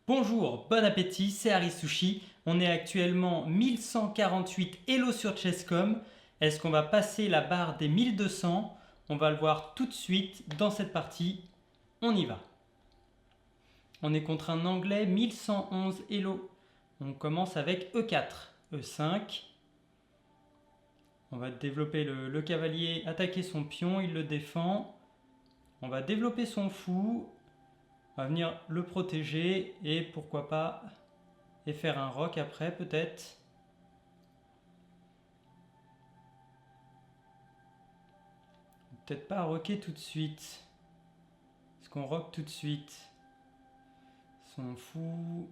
Bonjour, bon appétit, c'est Harry Sushi. On est actuellement 1148 Elo sur Chesscom. Est-ce qu'on va passer la barre des 1200? On va le voir tout de suite dans cette partie. On y va. On est contre un anglais 1111 Elo. On commence avec E4, E5. On va développer le cavalier, attaquer son pion, il le défend. On va développer son fou. On va venir le protéger et pourquoi pas et faire un rock après peut-être. Peut-être pas rocker tout de suite. Est-ce qu'on rock tout de suite? Son fou,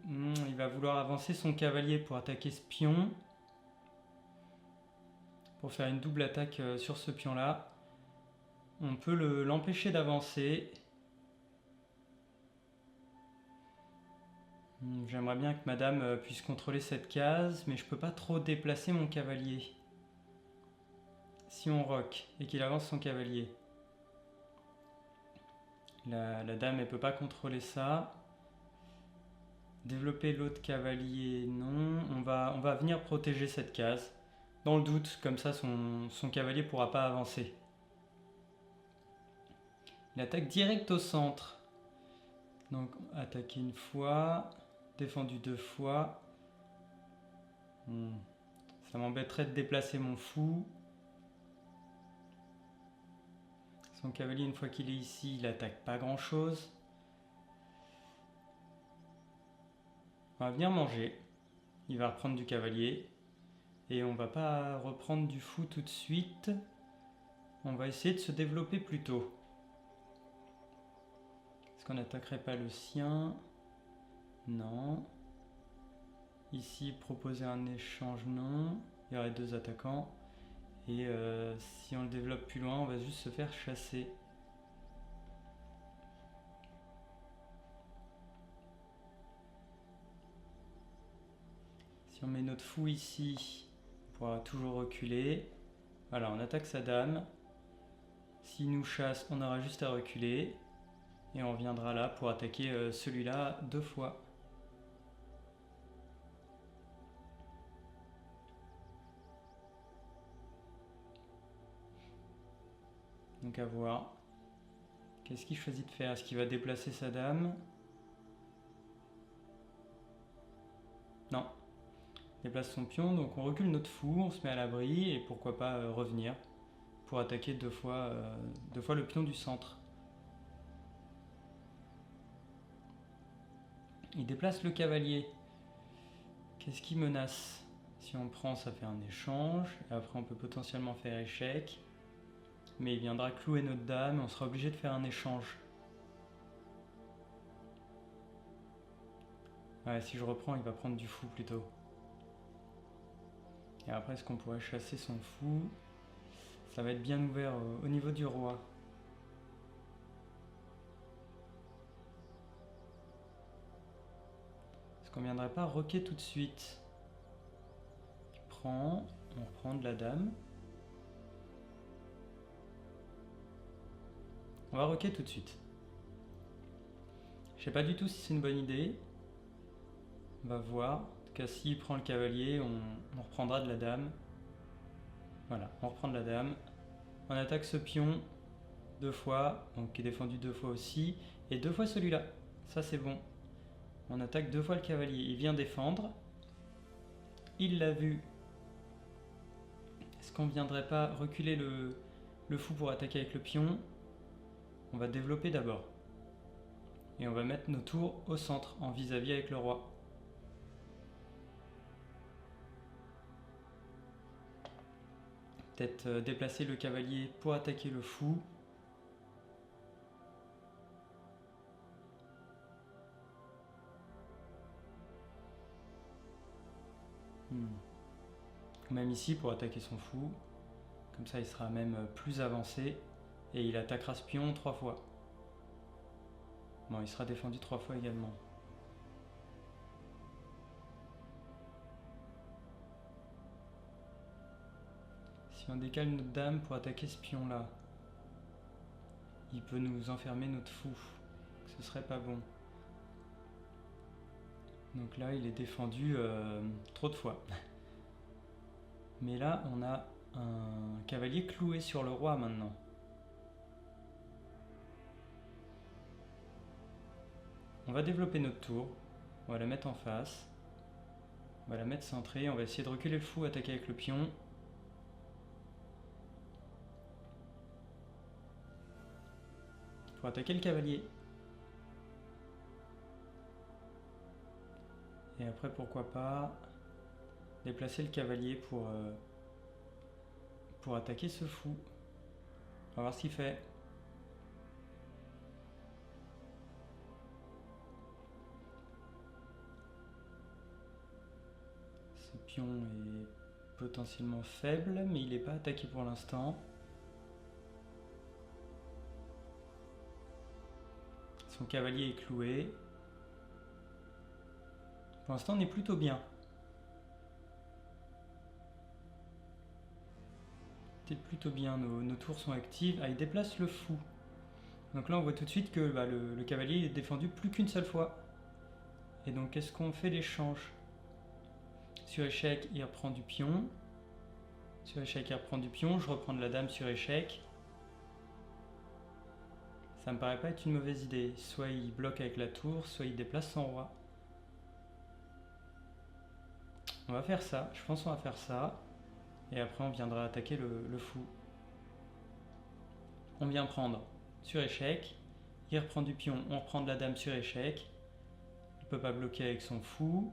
il va vouloir avancer son cavalier pour attaquer ce pion. Pour faire une double attaque sur ce pion là. On peut l'empêcher d'avancer. J'aimerais bien que madame puisse contrôler cette case, mais je peux pas trop déplacer mon cavalier. Si on rock et qu'il avance son cavalier. La dame elle peut pas contrôler ça. Développer l'autre cavalier, non. On va venir protéger cette case. Dans le doute, comme ça son cavalier pourra pas avancer. Il attaque direct au centre. Donc attaquer une fois, défendu deux fois. Ça m'embêterait de déplacer mon fou. Son cavalier, une fois qu'il est ici, il attaque pas grand chose. On va venir manger. Il va reprendre du cavalier. Et on va pas reprendre du fou tout de suite. On va essayer de se développer plus tôt. Est-ce qu'on n'attaquerait pas le sien? Non. Ici, proposer un échange, non. Il y aurait deux attaquants. Et si on le développe plus loin, on va juste se faire chasser. Si on met notre fou ici, on pourra toujours reculer. Voilà, on attaque sa dame. S'il nous chasse, on aura juste à reculer. Et on reviendra là pour attaquer celui-là deux fois. Donc à voir. Qu'est-ce qu'il choisit de faire? Est-ce qu'il va déplacer sa dame? Non. Il déplace son pion, donc on recule notre fou, on se met à l'abri et pourquoi pas revenir pour attaquer deux fois le pion du centre. Il déplace le cavalier. Qu'est-ce qui menace? Si on prend, ça fait un échange. Et après, on peut potentiellement faire échec. Mais il viendra clouer notre dame et on sera obligé de faire un échange. Ouais, si je reprends, il va prendre du fou plutôt. Et après, est-ce qu'on pourrait chasser son fou? Ça va être bien ouvert au niveau du roi. Est-ce qu'on viendrait pas roquer tout de suite? Il prend, on reprend de la dame. On va roquer tout de suite. Je sais pas du tout si c'est une bonne idée. On va voir. En tout cas, s'il prend le cavalier, on reprendra de la dame. Voilà, on reprend de la dame. On attaque ce pion deux fois, donc qui est défendu deux fois aussi. Et deux fois celui-là. Ça, c'est bon. On attaque deux fois le cavalier. Il vient défendre. Il l'a vu. Est-ce qu'on ne viendrait pas reculer le fou pour attaquer avec le pion? On va développer d'abord. Et on va mettre nos tours au centre, en vis-à-vis avec le roi. Peut-être déplacer le cavalier pour attaquer le fou. Même ici pour attaquer son fou. Comme ça il sera même plus avancé. Et il attaquera ce pion trois fois. Bon, il sera défendu trois fois également. Si on décale notre dame pour attaquer ce pion là, il peut nous enfermer notre fou. Ce serait pas bon. Donc là, il est défendu trop de fois. Mais là, on a un cavalier cloué sur le roi maintenant. On va développer notre tour. On va la mettre en face. On va la mettre centrée. On va essayer de reculer le fou, attaquer avec le pion. Pour attaquer le cavalier. Et après, pourquoi pas déplacer le cavalier pour attaquer ce fou. On va voir ce qu'il fait. Ce pion est potentiellement faible, mais il n'est pas attaqué pour l'instant. Son cavalier est cloué. Pour l'instant, on est plutôt bien. Plutôt bien, nos tours sont actives. Ah, il déplace le fou. Donc là, on voit tout de suite que le cavalier est défendu plus qu'une seule fois. Et donc, est-ce qu'on fait l'échange? Sur échec, il reprend du pion. Sur échec, il reprend du pion. Je reprends de la dame sur échec. Ça me paraît pas être une mauvaise idée. Soit il bloque avec la tour, soit il déplace son roi. On va faire ça. Je pense qu'on va faire ça. Et après, on viendra attaquer le fou. On vient prendre sur échec. Il reprend du pion. On reprend de la dame sur échec. Il ne peut pas bloquer avec son fou.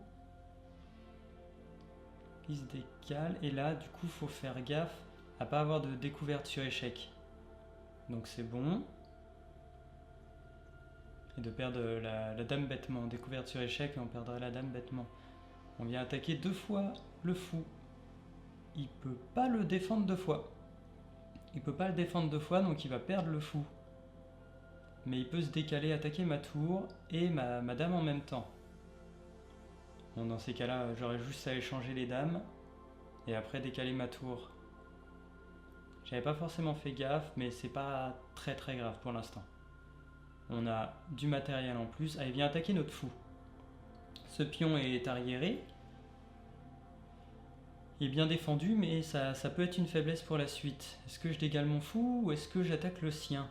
Il se décale. Et là, du coup, il faut faire gaffe à ne pas avoir de découverte sur échec. Donc c'est bon. Et de perdre la dame bêtement. Découverte sur échec et on perdra la dame bêtement. On vient attaquer 2 fois le fou. Il peut pas le défendre 2 fois. Il peut pas le défendre 2 fois, donc il va perdre le fou. Mais il peut se décaler, attaquer ma tour et ma dame en même temps. Bon, dans ces cas-là, j'aurais juste à échanger les dames et après décaler ma tour. J'avais pas forcément fait gaffe, mais c'est pas très grave pour l'instant. On a du matériel en plus. Ah, il vient attaquer notre fou. Ce pion est arriéré. Il est bien défendu, mais ça peut être une faiblesse pour la suite. Est-ce que je dégale mon fou ou est-ce que j'attaque le sien?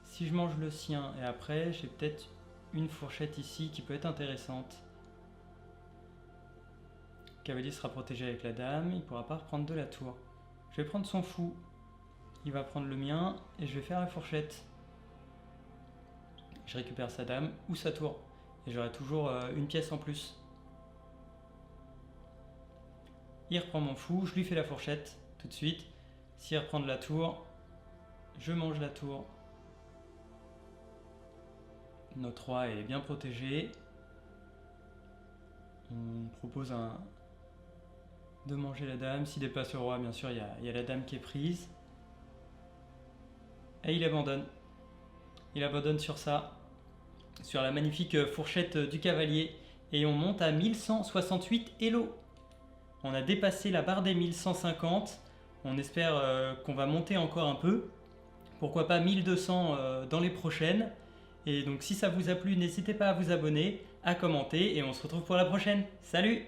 Si je mange le sien et après, j'ai peut-être une fourchette ici qui peut être intéressante. Le cavalier sera protégé avec la dame, il ne pourra pas reprendre de la tour. Je vais prendre son fou. Il va prendre le mien et je vais faire la fourchette. Je récupère sa dame ou sa tour. Et j'aurai toujours une pièce en plus. Il reprend mon fou, je lui fais la fourchette tout de suite. S'il reprend de la tour, je mange la tour. Notre roi est bien protégé. On propose de manger la dame. S'il déplace le roi, bien sûr, il y a la dame qui est prise. Et il abandonne. Il abandonne sur ça, sur la magnifique fourchette du cavalier. Et on monte à 1168 Elo. On a dépassé la barre des 1150. On espère qu'on va monter encore un peu. Pourquoi pas 1200 dans les prochaines. Et donc si ça vous a plu, n'hésitez pas à vous abonner, à commenter et on se retrouve pour la prochaine. Salut!